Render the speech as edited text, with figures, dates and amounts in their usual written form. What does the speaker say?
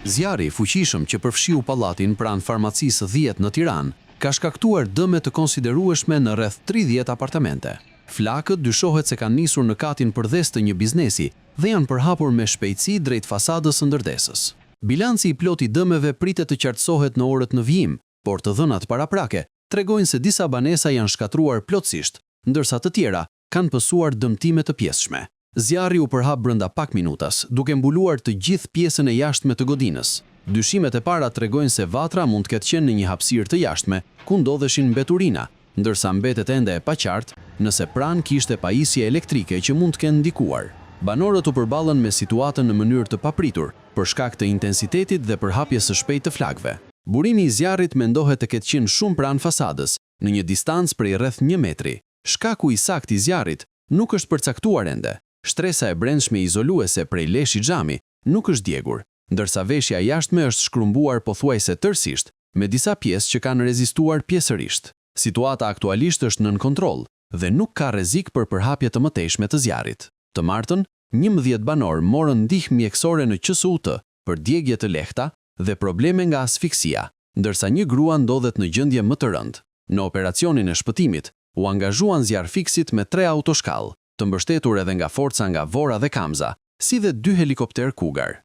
Zjarri i fuqishëm që përfshiu pallatin pranë farmacisë 10 në Tiranë ka shkaktuar dëme të konsiderueshme në rreth 30 apartamente. Flakët dyshohet se kanë nisur në katin përdhes të një biznesi dhe janë përhapur me shpejtësi drejt fasadës së ndërdesës. Bilanci i plot i dëmeve pritet të qartësohet në orët në vijim, por të dhënat paraprake tregojnë se disa banesa janë shkatruar plotësisht, ndërsa të tjera kanë pësuar dëmtime të pjesshme. Zjarri u përhap brenda pak minutas, duke mbuluar të gjithë pjesën e jashtme të godinës. Dyshimet e para tregojnë se vatra mund të ketë qenë në një hapësirë të jashtme, ku ndodheshin mbeturina, ndërsa mbetet ende e paqartë nëse pranë kishte pajisje elektrike që mund të kenë ndikuar. Banorët u përballën me situatën në mënyrë të papritur, për shkak të intensitetit dhe përhapjes së shpejtë të flakëve. Burimi i zjarrit mendohet të ketë qenë shumë pranë fasadës, në një distancë prej rreth 1 metri. Shkaku i saktë i zjarrit nuk është përcaktuar ende. Shtresa e brendshme izoluese prej leshi xhami nuk është djegur, ndërsa veshja jashtme është shkrumbuar pothuajse tërësisht, me disa pjesë që kanë rezistuar pjesërisht. Situata aktualisht është nën kontroll dhe nuk ka rrezik për përhapje të mëtejshme të zjarrit. Të martën, 11 banor morën ndihmë mjekësore në QSUT për djegje të lehta dhe probleme nga asfiksia, ndërsa një grua ndodhet në gjendje më të rëndë. Në operacionin e shpëtimit, u angazhuan zjarfiksit me 3 autoshkallë, të mbështetur edhe nga forca nga Vora dhe Kamza, si dhe 2 helikopter Cougar.